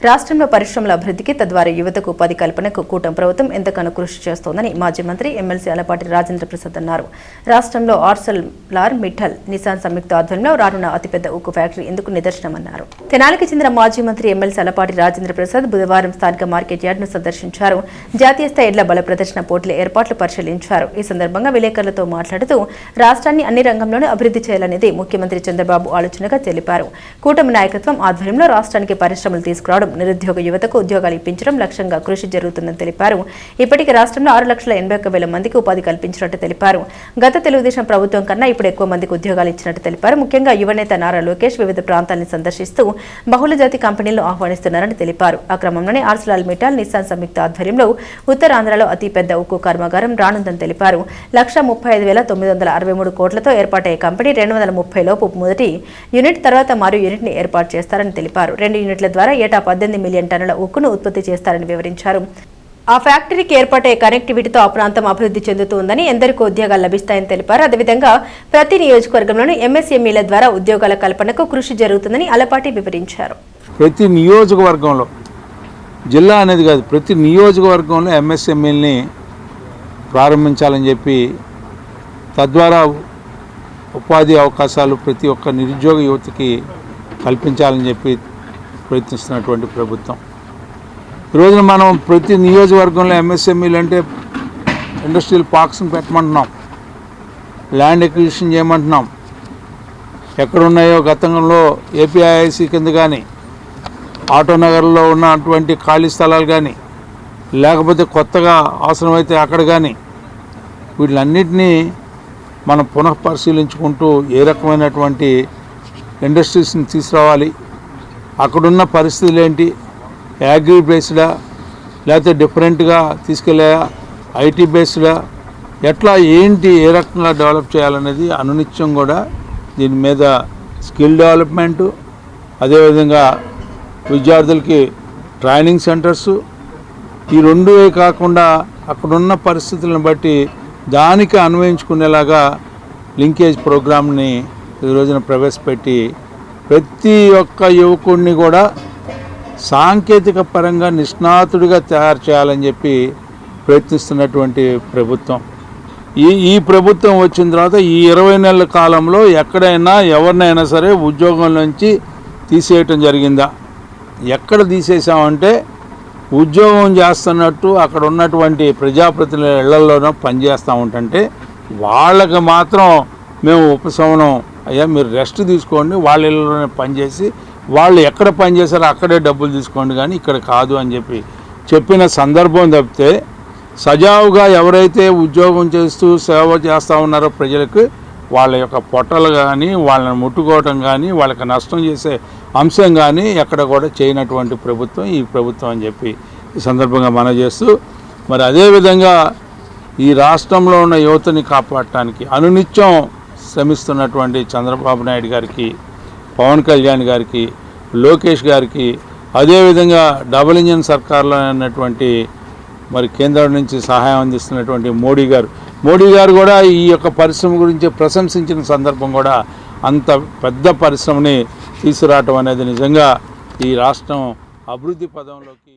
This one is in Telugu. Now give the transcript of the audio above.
రాష్ట్రంలో పరిశ్రమల అభివృద్ధికి తద్వారా యువతకు ఉపాధి కల్పనకు కూటమి ప్రభుత్వం ఎంతగానో కృషి చేస్తోందని మాజీ మంత్రి ఎమ్మెల్సీ అలపాటి రాజేంద్ర ప్రసాద్ అన్నారు. రాష్ట్రంలో ఆర్సెల్ఆర్ మిట్టల్ నిసాన్ సంయుక్త ఆధ్వర్యంలో రానున్న అతిపెద్ద ఉక్కు ఫ్యాక్టరీ ఎందుకు నిదర్శనమన్నారు. తెనాలికి చెందిన మాజీ మంత్రి ఎమ్మెల్సీ అలపాటి రాజేంద్ర ప్రసాద్ బుధవారం స్థానిక మార్కెట్ యార్డును సందర్శించారు. జాతీయ స్థాయి ఎడ్ల బల ప్రదర్శన పోటీల ఏర్పాట్లు పరిశీలించారు. ఈ సందర్భంగా విలేకరులతో మాట్లాడుతూ రాష్ట్రాన్ని అన్ని రంగంలోనూ అభివృద్ధి చేయాలనేది ముఖ్యమంత్రి చంద్రబాబు ఆలోచనగా తెలిపారు. కూటమి నాయకత్వం ఆధ్వర్యంలో రాష్ట్రానికి పరిశ్రమలు తీసుకురావడం, నిరుద్యోగ యువతకు ఉద్యోగాలు ఇప్పించడం లక్ష్యంగా కృషి జరుగుతుందని తెలిపారు. ఇప్పటికి రాష్ట్రంలో 6,81,000 మందికి ఉపాధి కల్పించినట్టు తెలిపారు. గత తెలుగుదేశం ప్రభుత్వం కన్నా ఇప్పుడు ఎక్కువ మందికి ఉద్యోగాలు ఇచ్చినట్టు తెలిపారు. ముఖ్యంగా యువనేత నారా లోకేష్ వివిధ ప్రాంతాలను సందర్శిస్తూ బహుళజాతి కంపెనీలను ఆహ్వానిస్తున్నారని తెలిపారు. ఆ క్రమంలోనే ఆర్సెల్ఆర్ మిట్టల్ నిసాన్ సంయుక్త ఆధ్వర్యంలో ఉత్తరాంధ్రలో అతిపెద్ద ఉక్కు కర్మాగారం రానుందని తెలిపారు. 1,35,963 కోట్లతో ఏర్పాటయ్యే కంపెనీ 230 లోపు మొదటి యూనిట్ తర్వాత మరో యూనిట్ ని ఏర్పాటు చేస్తారని తెలిపారు. 2 యూనిట్ల ద్వారా ఏటా 18 మిలియన్ టన్నుల ఉక్కును ఉత్పత్తి చేస్తారని వివరించారు. ఆ ఫ్యాక్టరీకి ఏర్పాటయ్యే కనెక్టివిటీతో ఆ ప్రాంతం అభివృద్ధి చెందుతుందని, ఎందరికో ఉద్యోగాలు లభిస్తాయని తెలిపారు. అదేవిధంగా ప్రతి నియోజకవర్గంలోనూ ఎంఎస్ఎంఈల ద్వారా ఉద్యోగాల కల్పనకు కృషి జరుగుతుందని అలపాటి వివరించారు. ప్రతి నియోజకవర్గంలో, జిల్లా అనేది కాదు, ప్రతి నియోజకవర్గంలో ఎంఎస్ఎంఈల్ని ప్రారంభించాలని చెప్పి తద్వారా ఉపాధి అవకాశాలు ప్రతి ఒక్క నిరుద్యోగ యువతకి కల్పించాలని చెప్పి ప్రయత్నిస్తున్నటువంటి ప్రభుత్వం. ఈరోజున మనం ప్రతి నియోజకవర్గంలో ఎంఎస్ఎంఈలు అంటే ఇండస్ట్రియల్ పార్క్స్ని పెట్టమంటున్నాం, ల్యాండ్ ఎక్విజిషన్ చేయమంటున్నాం. ఎక్కడున్నాయో గతంలో ఏపీఐఐసి కింద కానీ, ఆటోనగర్లో ఉన్నటువంటి ఖాళీ స్థలాలు కానీ, లేకపోతే కొత్తగా అవసరమైతే అక్కడ కానీ, వీటిలన్నిటినీ మనం పునఃపరిశీలించుకుంటూ ఏ రకమైనటువంటి ఇండస్ట్రీస్ని తీసుకురావాలి, అక్కడున్న పరిస్థితులు ఏంటి, అగ్రి బేస్డా లేకపోతే డిఫరెంట్గా తీసుకెళ్ళా, ఐటీ బేస్డా, ఎట్లా ఏంటి ఏ రకంగా డెవలప్ చేయాలనేది అనునిత్యం కూడా దీని మీద స్కిల్ డెవలప్మెంటు, అదేవిధంగా విద్యార్థులకి ట్రైనింగ్ సెంటర్సు, ఈ రెండూ కాకుండా అక్కడున్న పరిస్థితులను బట్టి దానికి అన్వయించుకునేలాగా లింకేజ్ ప్రోగ్రామ్ని ఈ రోజున ప్రవేశపెట్టి ప్రతి ఒక్క యువకుడిని కూడా సాంకేతిక పరంగా నిష్ణాతుడిగా తయారు చేయాలని చెప్పి ప్రయత్నిస్తున్నటువంటి ప్రభుత్వం. ఈ ప్రభుత్వం వచ్చిన తర్వాత ఈ 20 నెలల కాలంలో ఎక్కడైనా ఎవరినైనా సరే ఉద్యోగం నుంచి తీసేయటం జరిగిందా? ఎక్కడ తీసేసామంటే ఉద్యోగం చేస్తున్నట్టు అక్కడ ఉన్నటువంటి ప్రజాప్రతినిధుల ఇళ్లలోనూ పనిచేస్తూ ఉంటుంటే వాళ్ళకి మాత్రం మేము ఉపశమనం, అయ్యా మీరు రెస్ట్ తీసుకోండి, వాళ్ళ ఇళ్ళలోనే పనిచేసి వాళ్ళు ఎక్కడ పనిచేశారో అక్కడే డబ్బులు తీసుకోండి, కానీ ఇక్కడ కాదు అని చెప్పిన సందర్భం తప్పితే సజావుగా ఎవరైతే ఉద్యోగం చేస్తూ సేవ చేస్తూ ఉన్నారో ప్రజలకు వాళ్ళ యొక్క పొట్టలు కానీ, వాళ్ళని ముట్టుకోవటం కానీ, వాళ్ళకి నష్టం చేసే అంశం కానీ ఎక్కడ కూడా చేయనటువంటి ప్రభుత్వం ఈ ప్రభుత్వం అని చెప్పి ఈ సందర్భంగా మనం చేస్తూ, మరి అదేవిధంగా ఈ రాష్ట్రంలో ఉన్న యువతని కాపాడటానికి అనునిత్యం శ్రమిస్తున్నటువంటి చంద్రబాబు నాయుడు గారికి, పవన్ కళ్యాణ్ గారికి, లోకేష్ గారికి, అదేవిధంగా డబుల్ ఇంజిన్ సర్కార్లో ఉన్నటువంటి మరి కేంద్రం నుంచి సహాయం అందిస్తున్నటువంటి మోడీ గారు కూడా ఈ యొక్క పరిశ్రమ గురించి ప్రశంసించిన సందర్భం కూడా, అంత పెద్ద పరిశ్రమని తీసుకురావటం అనేది నిజంగా ఈ రాష్ట్రం అభివృద్ధి పదంలోకి